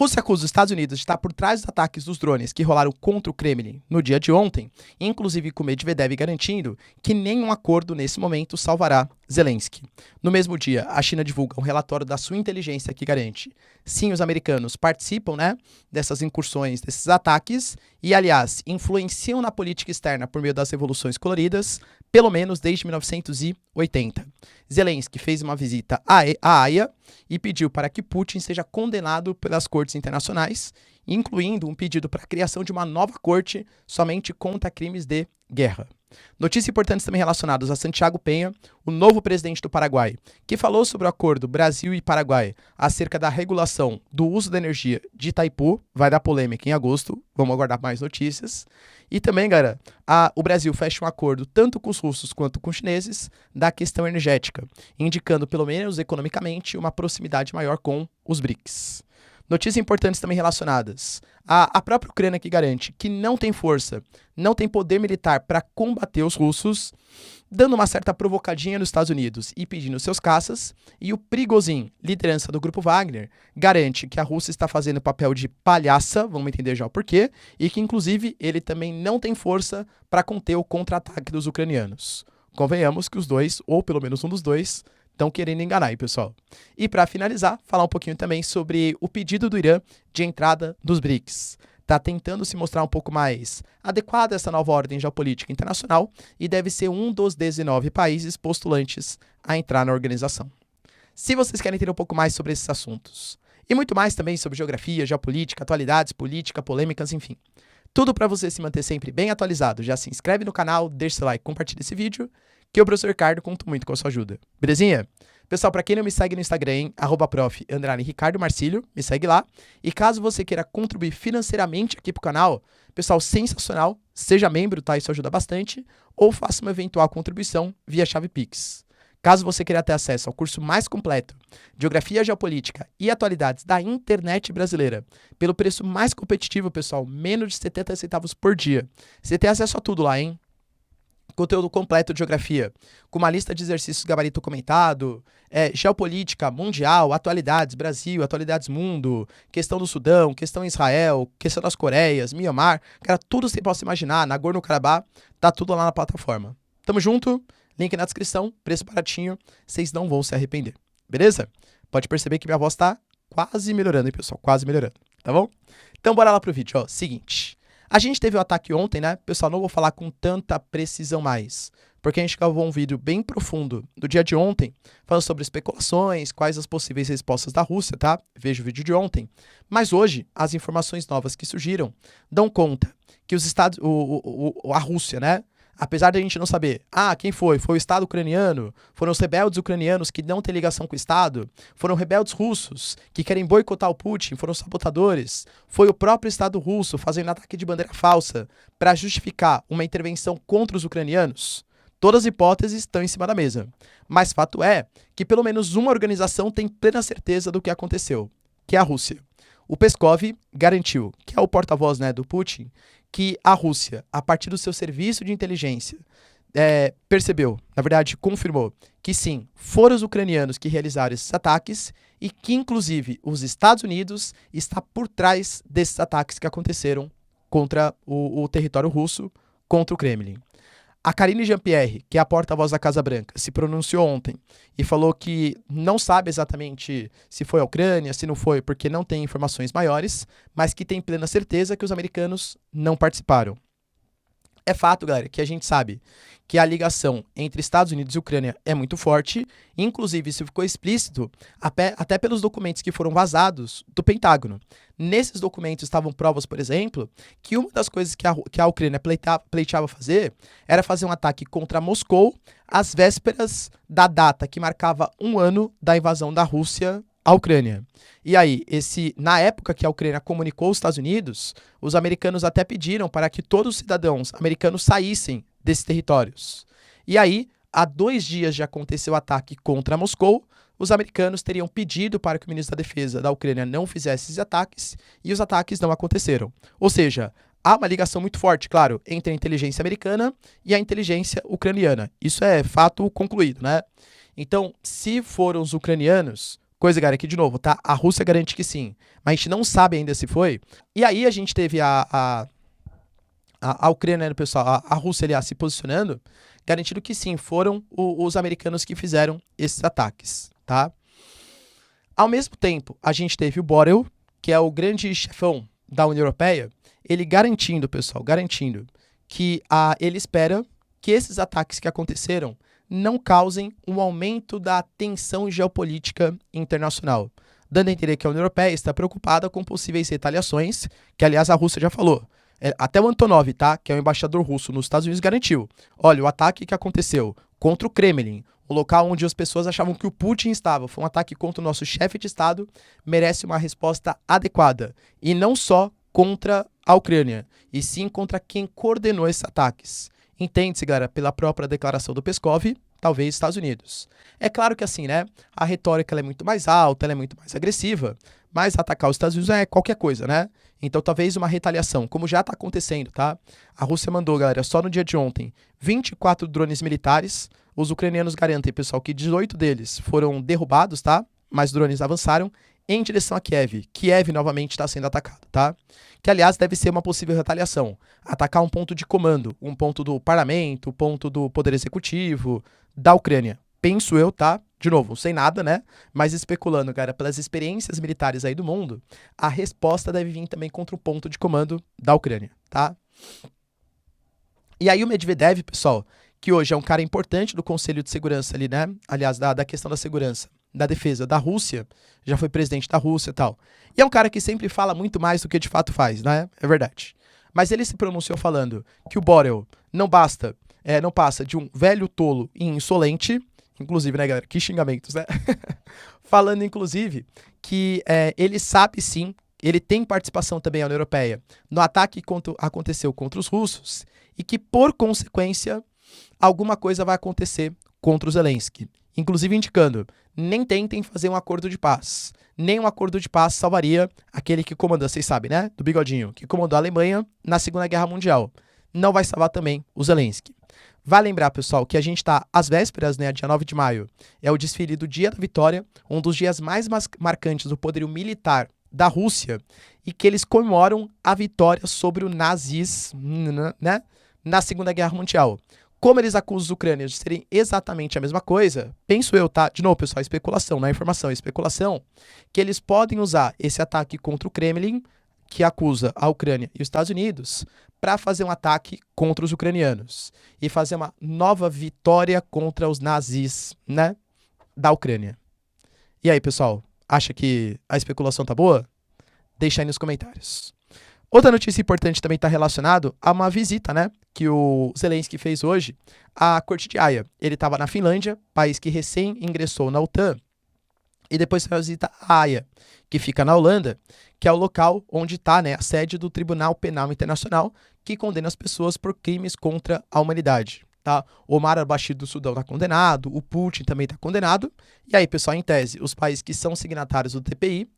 Rússia acusa os Estados Unidos de estar por trás dos ataques dos drones que rolaram contra o Kremlin no dia de ontem, inclusive com Medvedev garantindo que nenhum acordo nesse momento salvará Zelensky. No mesmo dia, a China divulga um relatório da sua inteligência que garante: sim, os americanos participam, dessas incursões, desses ataques, e, aliás, influenciam na política externa por meio das revoluções coloridas, pelo menos desde 1980. Zelensky fez uma visita à Haia e pediu para que Putin seja condenado pelas cortes internacionais, incluindo um pedido para a criação de uma nova corte somente contra crimes de guerra. Notícias importantes também relacionadas a Santiago Penha, o novo presidente do Paraguai, que falou sobre o acordo Brasil e Paraguai acerca da regulação do uso da energia de Itaipu. Vai dar polêmica em agosto, vamos aguardar mais notícias. E também, galera, o Brasil fecha um acordo tanto com os russos quanto com os chineses da questão energética, indicando, pelo menos economicamente, uma proximidade maior com os BRICS. Notícias importantes também relacionadas à própria Ucrânia, que garante que não tem força, não tem poder militar para combater os russos, dando uma certa provocadinha nos Estados Unidos e pedindo seus caças, e o Prigozhin, liderança do grupo Wagner, garante que a Rússia está fazendo papel de palhaça, vamos entender já o porquê, e que inclusive ele também não tem força para conter o contra-ataque dos ucranianos. Convenhamos que os dois, ou pelo menos um dos dois, estão querendo enganar, hein, pessoal? E para finalizar, falar um pouquinho também sobre o pedido do Irã de entrada dos BRICS. Está tentando se mostrar um pouco mais adequada a essa nova ordem geopolítica internacional e deve ser um dos 19 países postulantes a entrar na organização. Se vocês querem entender um pouco mais sobre esses assuntos, e muito mais também sobre geografia, geopolítica, atualidades, política, polêmicas, enfim, tudo para você se manter sempre bem atualizado, já se inscreve no canal, deixa seu like, compartilha esse vídeo, que o professor Ricardo conta muito com a sua ajuda. Belezinha? Pessoal, para quem não me segue no Instagram, @prof_Ricardo Marcílio, me segue lá. E caso você queira contribuir financeiramente aqui pro canal, pessoal, sensacional, seja membro, tá? Isso ajuda bastante. Ou faça uma eventual contribuição via chave Pix. Caso você queira ter acesso ao curso mais completo de Geografia Geopolítica e Atualidades da internet brasileira, pelo preço mais competitivo, pessoal, menos de 70 centavos por dia. Você tem acesso a tudo lá, hein? Conteúdo completo de geografia, com uma lista de exercícios gabarito comentado, geopolítica mundial, atualidades Brasil, atualidades mundo, questão do Sudão, questão Israel, questão das Coreias, Mianmar, cara, tudo que você possa imaginar, Nagorno-Karabakh, tá tudo lá na plataforma. Tamo junto, link na descrição, preço baratinho, vocês não vão se arrepender, beleza? Pode perceber que minha voz tá quase melhorando, hein, pessoal, quase melhorando, tá bom? Então bora lá pro vídeo, ó, seguinte. A gente teve o ataque ontem, Pessoal, não vou falar com tanta precisão mais, porque a gente gravou um vídeo bem profundo do dia de ontem, falando sobre especulações, quais as possíveis respostas da Rússia, tá? Veja o vídeo de ontem. Mas hoje, as informações novas que surgiram dão conta que os Estados, a Rússia, apesar de a gente não saber, quem foi? Foi o Estado ucraniano? Foram os rebeldes ucranianos que não têm ligação com o Estado? Foram rebeldes russos que querem boicotar o Putin? Foram sabotadores? Foi o próprio Estado russo fazendo ataque de bandeira falsa para justificar uma intervenção contra os ucranianos? Todas as hipóteses estão em cima da mesa. Mas fato é que pelo menos uma organização tem plena certeza do que aconteceu, que é a Rússia. O Peskov garantiu, que é o porta-voz do Putin, que a Rússia, a partir do seu serviço de inteligência, percebeu, na verdade confirmou, que sim, foram os ucranianos que realizaram esses ataques e que inclusive os Estados Unidos está por trás desses ataques que aconteceram contra o território russo, contra o Kremlin. A Karine Jean-Pierre, que é a porta-voz da Casa Branca, se pronunciou ontem e falou que não sabe exatamente se foi a Ucrânia, se não foi, porque não tem informações maiores, mas que tem plena certeza que os americanos não participaram. É fato, galera, que a gente sabe que a ligação entre Estados Unidos e Ucrânia é muito forte, inclusive isso ficou explícito até pelos documentos que foram vazados do Pentágono. Nesses documentos estavam provas, por exemplo, que uma das coisas que a Ucrânia pleiteava fazer era fazer um ataque contra Moscou às vésperas da data que marcava um ano da invasão da Rússia à Ucrânia. E aí, na época que a Ucrânia comunicou aos Estados Unidos, os americanos até pediram para que todos os cidadãos americanos saíssem desses territórios. E aí, há 2 dias de acontecer o ataque contra Moscou, os americanos teriam pedido para que o ministro da Defesa da Ucrânia não fizesse esses ataques, e os ataques não aconteceram. Ou seja, há uma ligação muito forte, claro, entre a inteligência americana e a inteligência ucraniana. Isso é fato concluído, Então, se foram os ucranianos, Coisa, galera, que de novo, tá? A Rússia garante que sim, mas a gente não sabe ainda se foi. E aí a gente teve a Ucrânia, né, pessoal, a Rússia, aliás, se posicionando, garantindo que sim, foram os americanos que fizeram esses ataques, tá? Ao mesmo tempo, a gente teve o Borrell, que é o grande chefão da União Europeia, ele garantindo, pessoal, garantindo que ele espera que esses ataques que aconteceram não causem um aumento da tensão geopolítica internacional, dando a entender que a União Europeia está preocupada com possíveis retaliações, que aliás a Rússia já falou. Até o Antonov, tá, que é o embaixador russo nos Estados Unidos, garantiu. Olha, o ataque que aconteceu contra o Kremlin, o local onde as pessoas achavam que o Putin estava, foi um ataque contra o nosso chefe de Estado, merece uma resposta adequada. E não só contra a Ucrânia, e sim contra quem coordenou esses ataques. Entende-se, galera, pela própria declaração do Peskov, talvez Estados Unidos. É claro que assim, né, a retórica ela é muito mais alta, ela é muito mais agressiva, mas atacar os Estados Unidos é qualquer coisa, né? Então talvez uma retaliação, como já está acontecendo, tá? A Rússia mandou, galera, só no dia de ontem, 24 drones militares. Os ucranianos garantem, pessoal, que 18 deles foram derrubados, tá? Mas drones avançaram em direção a Kiev. Kiev novamente está sendo atacado, tá? Que, aliás, deve ser uma possível retaliação. Atacar um ponto de comando, um ponto do parlamento, um ponto do poder executivo da Ucrânia. Penso eu, tá? De novo, sem nada, né? Mas especulando, cara, pelas experiências militares aí do mundo, a resposta deve vir também contra o ponto de comando da Ucrânia, tá? E aí o Medvedev, pessoal, que hoje é um cara importante do Conselho de Segurança ali, né? Aliás, da questão da segurança, da defesa da Rússia, já foi presidente da Rússia e tal. E é um cara que sempre fala muito mais do que de fato faz, né? É verdade. Mas ele se pronunciou falando que o Borrell não passa de um velho tolo e insolente, inclusive, né, galera? Que xingamentos, né? Falando, inclusive, que ele sabe sim, ele tem participação também, a União Europeia, no ataque que aconteceu contra os russos e que, por consequência, alguma coisa vai acontecer contra o Zelensky. Inclusive indicando, nem tentem fazer um acordo de paz. Nem um acordo de paz salvaria aquele que comandou, vocês sabem, né? Do bigodinho, que comandou a Alemanha na Segunda Guerra Mundial. Não vai salvar também o Zelensky. Vai lembrar, pessoal, que a gente está às vésperas, né, dia 9 de maio, é o desfile do Dia da Vitória, um dos dias mais marcantes do poderio militar da Rússia, e que eles comemoram a vitória sobre o nazismo, né, na Segunda Guerra Mundial. Como eles acusam os ucranianos de serem exatamente a mesma coisa, penso eu, tá? De novo, pessoal, especulação, não é informação, é especulação, que eles podem usar esse ataque contra o Kremlin, que acusa a Ucrânia e os Estados Unidos, para fazer um ataque contra os ucranianos e fazer uma nova vitória contra os nazis, né, da Ucrânia. E aí, pessoal, acha que a especulação tá boa? Deixa aí nos comentários. Outra notícia importante também está relacionado a uma visita, né, que o Zelensky fez hoje à Corte de Haia. Ele estava na Finlândia, país que recém ingressou na OTAN, e depois fez a visita à Haia, que fica na Holanda, que é o local onde está, né, a sede do Tribunal Penal Internacional, que condena as pessoas por crimes contra a humanidade. Tá? Omar al-Bashir do Sudão está condenado, o Putin também está condenado. E aí, pessoal, em tese, os países que são signatários do TPI,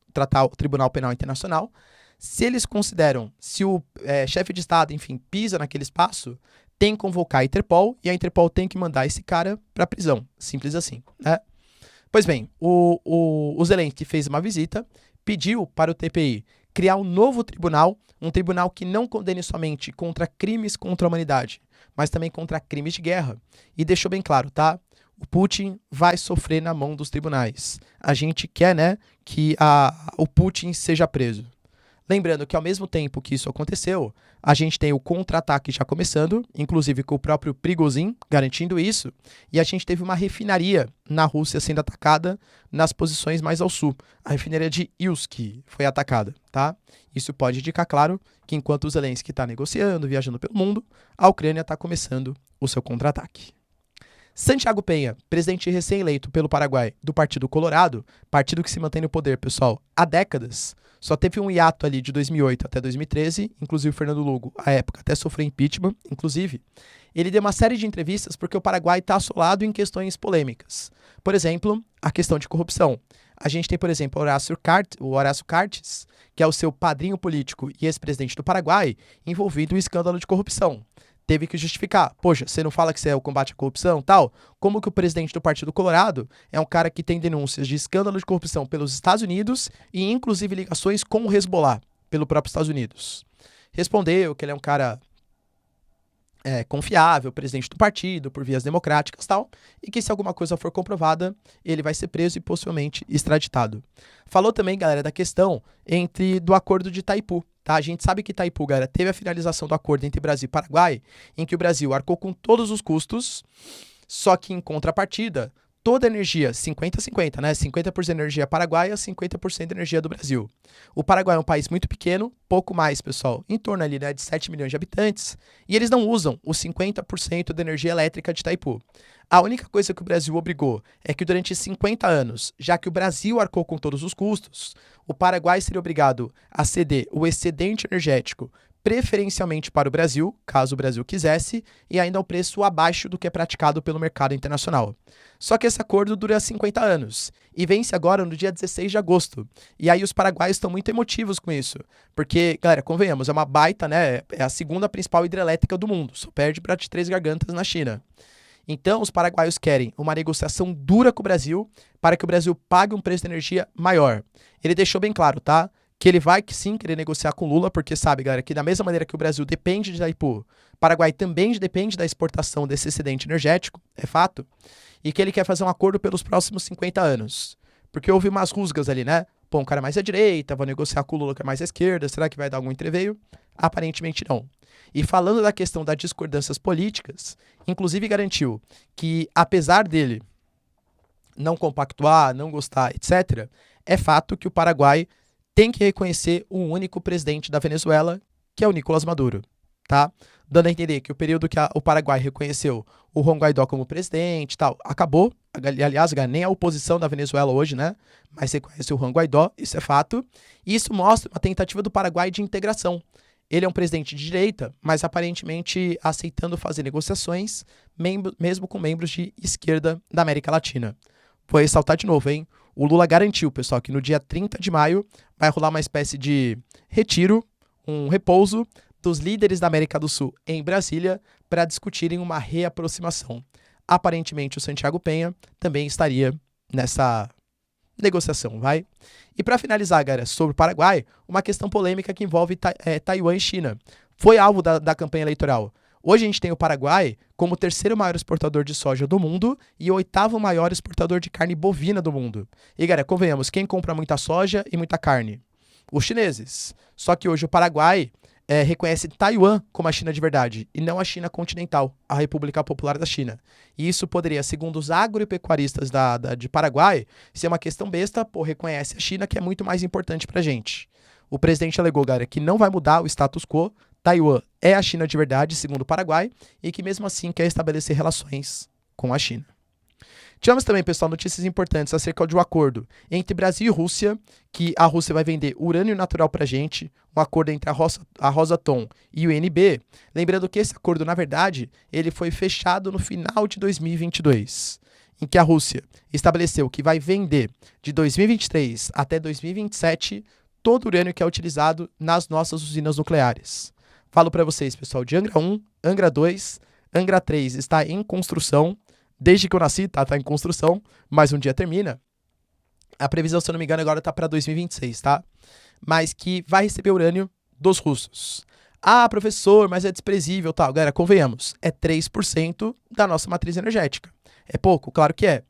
o Tribunal Penal Internacional, se eles consideram, se o chefe de Estado, enfim, pisa naquele espaço, tem que convocar a Interpol e a Interpol tem que mandar esse cara para a prisão. Simples assim, né? Pois bem, o Zelensky fez uma visita, pediu para o TPI criar um novo tribunal, um tribunal que não condene somente contra crimes contra a humanidade, mas também contra crimes de guerra. E deixou bem claro, tá? O Putin vai sofrer na mão dos tribunais. A gente quer, né, que o Putin seja preso. Lembrando que ao mesmo tempo que isso aconteceu, a gente tem o contra-ataque já começando, inclusive com o próprio Prigozhin garantindo isso, e a gente teve uma refinaria na Rússia sendo atacada nas posições mais ao sul. A refinaria de Ilsk foi atacada, tá? Isso pode indicar, claro, que enquanto o Zelensky está negociando, viajando pelo mundo, a Ucrânia está começando o seu contra-ataque. Santiago Peña, presidente recém-eleito pelo Paraguai do Partido Colorado, partido que se mantém no poder, pessoal, há décadas, só teve um hiato ali de 2008 até 2013, inclusive o Fernando Lugo, à época, até sofreu impeachment, inclusive. Ele deu uma série de entrevistas porque o Paraguai está assolado em questões polêmicas. Por exemplo, a questão de corrupção. A gente tem, por exemplo, o Horácio Cartes, que é o seu padrinho político e ex-presidente do Paraguai, envolvido em escândalo de corrupção. teve que justificar. Poxa, você não fala que você é o combate à corrupção, tal? Como que o presidente do Partido Colorado é um cara que tem denúncias de escândalo de corrupção pelos Estados Unidos e inclusive ligações com o Hezbollah, pelo próprio Estados Unidos? Respondeu que ele é um cara confiável, presidente do partido, por vias democráticas e tal, e que se alguma coisa for comprovada, ele vai ser preso e possivelmente extraditado. Falou também, galera, da questão do acordo de Itaipu. Tá? A gente sabe que Itaipu, galera, teve a finalização do acordo entre Brasil e Paraguai, em que o Brasil arcou com todos os custos, só que em contrapartida, toda a energia, 50-50, né? 50% energia paraguaia, 50% energia do Brasil. O Paraguai é um país muito pequeno, pouco mais, pessoal, em torno ali, né, de 7 milhões de habitantes, e eles não usam os 50% da energia elétrica de Itaipu. A única coisa que o Brasil obrigou é que durante 50 anos, já que o Brasil arcou com todos os custos, o Paraguai seria obrigado a ceder o excedente energético preferencialmente para o Brasil, caso o Brasil quisesse, e ainda ao preço abaixo do que é praticado pelo mercado internacional. Só que esse acordo dura 50 anos e vence agora no dia 16 de agosto. E aí os paraguaios estão muito emotivos com isso, porque, galera, convenhamos, é uma baita, né? É a segunda principal hidrelétrica do mundo, só perde para de Três Gargantas na China. Então, os paraguaios querem uma negociação dura com o Brasil para que o Brasil pague um preço de energia maior. Ele deixou bem claro, tá? Que ele vai sim querer negociar com Lula, porque sabe, galera, que da mesma maneira que o Brasil depende de Itaipu, o Paraguai também depende da exportação desse excedente energético, é fato, e que ele quer fazer um acordo pelos próximos 50 anos. Porque houve umas rusgas ali, né? Pô, um cara mais à direita, vou negociar com o Lula que é mais à esquerda, será que vai dar algum entreveio? Aparentemente não. E falando da questão das discordâncias políticas, inclusive garantiu que, apesar dele não compactuar, não gostar, etc., é fato que o Paraguai tem que reconhecer um único presidente da Venezuela, que é o Nicolás Maduro, tá? Dando a entender que o período que o Paraguai reconheceu o Juan Guaidó como presidente e tal, acabou. Aliás, nem a oposição da Venezuela hoje, né? Mas reconhece o Juan Guaidó, isso é fato. E isso mostra uma tentativa do Paraguai de integração. Ele é um presidente de direita, mas aparentemente aceitando fazer negociações, mesmo com membros de esquerda da América Latina. Vou ressaltar de novo, hein? O Lula garantiu, pessoal, que no dia 30 de maio vai rolar uma espécie de retiro, um repouso dos líderes da América do Sul em Brasília para discutirem uma reaproximação. Aparentemente, o Santiago Penha também estaria nessa negociação, vai? E para finalizar, galera, sobre o Paraguai, uma questão polêmica que envolve Taiwan e China. Foi alvo da campanha eleitoral. Hoje a gente tem o Paraguai como o terceiro maior exportador de soja do mundo e o oitavo maior exportador de carne bovina do mundo. E, galera, convenhamos, quem compra muita soja e muita carne? Os chineses. Só que hoje o Paraguai reconhece Taiwan como a China de verdade e não a China continental, a República Popular da China. E isso poderia, segundo os agropecuaristas de Paraguai, ser uma questão besta, reconhece a China, que é muito mais importante pra gente. O presidente alegou, galera, que não vai mudar o status quo. Taiwan é a China de verdade, segundo o Paraguai, e que mesmo assim quer estabelecer relações com a China. Tivemos também, pessoal, notícias importantes acerca de um acordo entre Brasil e Rússia, que a Rússia vai vender urânio natural pra gente, um acordo entre a Rosatom e o INB. Lembrando que esse acordo, na verdade, ele foi fechado no final de 2022, em que a Rússia estabeleceu que vai vender de 2023 até 2027 todo o urânio que é utilizado nas nossas usinas nucleares. Falo para vocês, pessoal, de Angra 1, Angra 2, Angra 3 está em construção. Desde que eu nasci, tá em construção, mas um dia termina. A previsão, se eu não me engano, agora tá para 2026, tá? Mas que vai receber urânio dos russos. Ah, professor, mas é desprezível, tal. Galera, convenhamos, é 3% da nossa matriz energética. É pouco? Claro que é.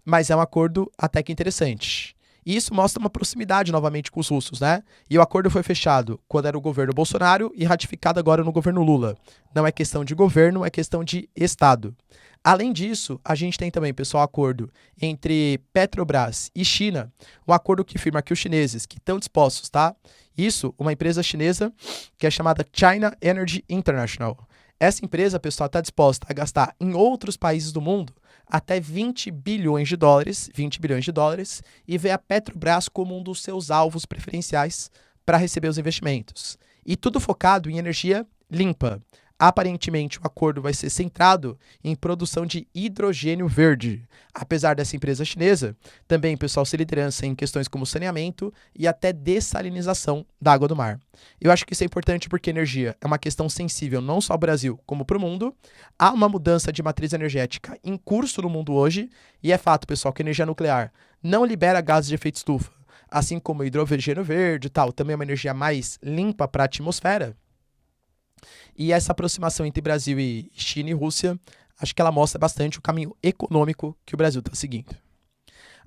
Mas é um acordo até que interessante. E isso mostra uma proximidade novamente com os russos, né? E o acordo foi fechado quando era o governo Bolsonaro e ratificado agora no governo Lula. Não é questão de governo, é questão de Estado. Além disso, a gente tem também, pessoal, acordo entre Petrobras e China, um acordo que afirma que os chineses que estão dispostos, tá? Isso, uma empresa chinesa que é chamada China Energy International. Essa empresa, pessoal, está disposta a gastar em outros países do mundo até 20 bilhões de dólares, e vê a Petrobras como um dos seus alvos preferenciais para receber os investimentos. E tudo focado em energia limpa. Aparentemente, o acordo vai ser centrado em produção de hidrogênio verde. Apesar dessa empresa chinesa, também, pessoal, ser liderança em questões como saneamento e até dessalinização da água do mar. Eu acho que isso é importante porque energia é uma questão sensível não só ao Brasil, como para o mundo. Há uma mudança de matriz energética em curso no mundo hoje, e é fato, pessoal, que a energia nuclear não libera gases de efeito estufa, assim como o hidrogênio verde e tal, também é uma energia mais limpa para a atmosfera. E essa aproximação entre Brasil e China e Rússia, acho que ela mostra bastante o caminho econômico que o Brasil está seguindo.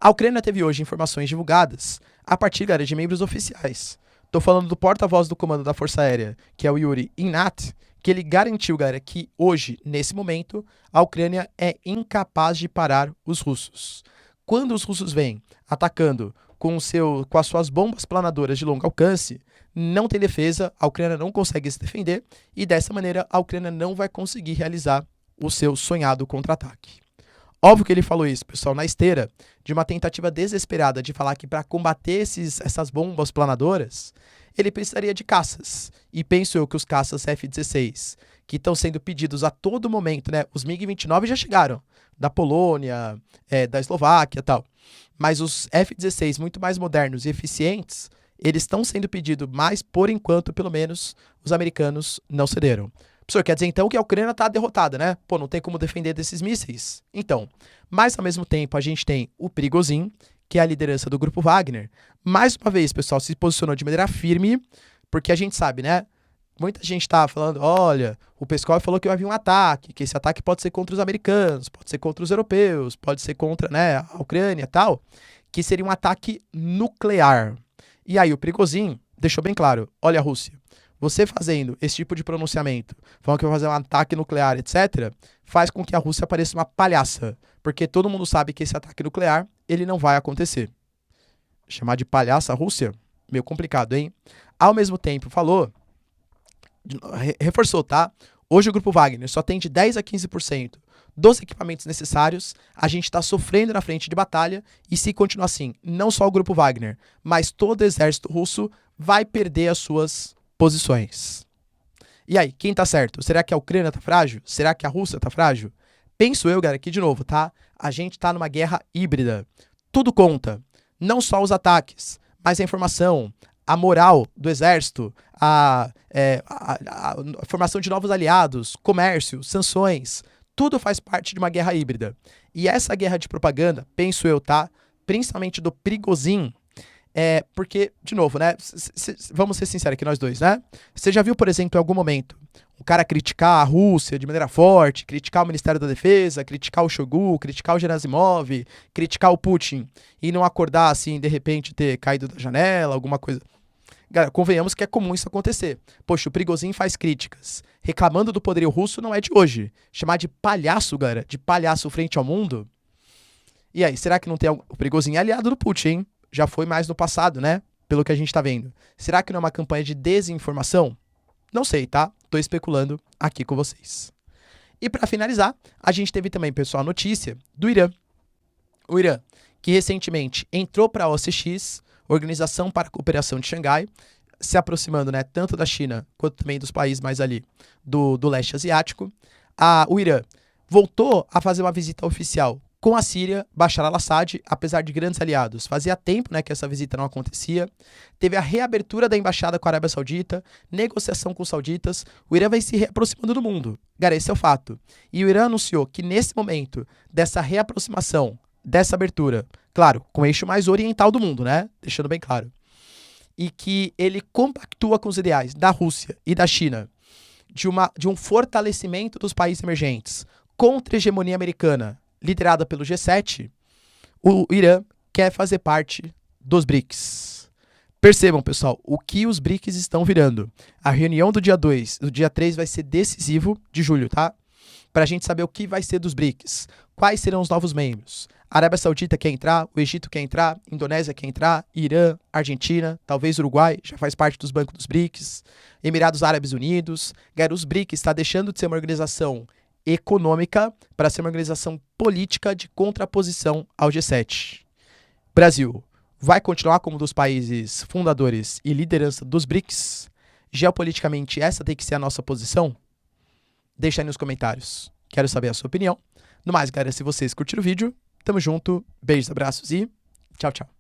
A Ucrânia teve hoje informações divulgadas a partir, galera, de membros oficiais. Estou falando do porta-voz do comando da Força Aérea, que é o Yuri Ignat, que ele garantiu, galera, que hoje, nesse momento, a Ucrânia é incapaz de parar os russos. Quando os russos vêm atacando com as suas bombas planadoras de longo alcance, não tem defesa, a Ucrânia não consegue se defender e dessa maneira a Ucrânia não vai conseguir realizar o seu sonhado contra-ataque. Óbvio que ele falou isso, pessoal, na esteira de uma tentativa desesperada de falar que para combater essas bombas planadoras, ele precisaria de caças. E penso eu que os caças F-16, que estão sendo pedidos a todo momento, né? Os MiG-29 já chegaram, da Polônia, da Eslováquia e tal. Mas os F-16 muito mais modernos e eficientes, eles estão sendo pedidos, mas por enquanto, pelo menos, os americanos não cederam. Professor, quer dizer então que a Ucrânia está derrotada, né? Pô, não tem como defender desses mísseis? Então, mas ao mesmo tempo a gente tem o Prigozhin, que é a liderança do grupo Wagner. Mais uma vez, pessoal, se posicionou de maneira firme, porque a gente sabe, né? Muita gente tá falando, olha, o Peskov falou que vai vir um ataque, que esse ataque pode ser contra os americanos, pode ser contra os europeus, pode ser contra, né, a Ucrânia e tal, que seria um ataque nuclear. E aí o Prigozhin deixou bem claro, olha a Rússia, você fazendo esse tipo de pronunciamento, falando que vai fazer um ataque nuclear, etc., faz com que a Rússia pareça uma palhaça, porque todo mundo sabe que esse ataque nuclear, ele não vai acontecer. Chamar de palhaça a Rússia? Meio complicado, hein? Ao mesmo tempo, falou, reforçou, tá? Hoje o Grupo Wagner só tem de 10 a 15% dos equipamentos necessários, a gente está sofrendo na frente de batalha, e se continuar assim, não só o Grupo Wagner, mas todo o exército russo vai perder as suas posições. E aí, quem tá certo? Será que a Ucrânia tá frágil? Será que a Rússia tá frágil? Penso eu, galera, aqui de novo, tá? A gente tá numa guerra híbrida. Tudo conta. Não só os ataques, mas a informação, a moral do exército, a formação de novos aliados, comércio, sanções, tudo faz parte de uma guerra híbrida. E essa guerra de propaganda, penso eu, tá? Principalmente do Prigozhin, porque, de novo, né? Vamos ser sinceros aqui, nós dois, né? Você já viu, por exemplo, em algum momento, um cara criticar a Rússia de maneira forte, criticar o Ministério da Defesa, criticar o Shoigu, criticar o Gerasimov, criticar o Putin, e não acordar, assim, de repente, ter caído da janela, alguma coisa? Galera, convenhamos que é comum isso acontecer. Poxa, o Prigozhin faz críticas. Reclamando do poderio russo não é de hoje. Chamar de palhaço, galera, de palhaço frente ao mundo? E aí, será que não tem o Prigozhin é aliado do Putin, hein? Já foi mais no passado, né? Pelo que a gente tá vendo. Será que não é uma campanha de desinformação? Não sei, tá? Tô especulando aqui com vocês. E para finalizar, a gente teve também, pessoal, a notícia do Irã. O Irã, que recentemente entrou para a OCX, Organização para a Cooperação de Xangai, se aproximando, né, tanto da China quanto também dos países mais ali do leste asiático. O Irã voltou a fazer uma visita oficial com a Síria, Bashar al-Assad, apesar de grandes aliados. Fazia tempo, né, que essa visita não acontecia. Teve a reabertura da embaixada com a Arábia Saudita, negociação com os sauditas. O Irã vai se reaproximando do mundo. Galera, esse é o fato. E o Irã anunciou que nesse momento dessa reaproximação, dessa abertura, claro, com o eixo mais oriental do mundo, né? Deixando bem claro. E que ele compactua com os ideais da Rússia e da China de um fortalecimento dos países emergentes contra a hegemonia americana, liderada pelo G7, o Irã quer fazer parte dos BRICS. Percebam, pessoal, o que os BRICS estão virando. A reunião do dia 2, do dia 3 vai ser decisivo de julho, tá? Para a gente saber o que vai ser dos BRICS. Quais serão os novos membros? A Arábia Saudita quer entrar, o Egito quer entrar, a Indonésia quer entrar, Irã, Argentina, talvez Uruguai, já faz parte dos bancos dos BRICS, Emirados Árabes Unidos. Galera, os BRICS está deixando de ser uma organização econômica para ser uma organização política de contraposição ao G7. Brasil vai continuar como um dos países fundadores e liderança dos BRICS? Geopoliticamente, essa tem que ser a nossa posição? Deixa aí nos comentários. Quero saber a sua opinião. No mais, galera, se vocês curtiram o vídeo, tamo junto, beijos, abraços e tchau, tchau.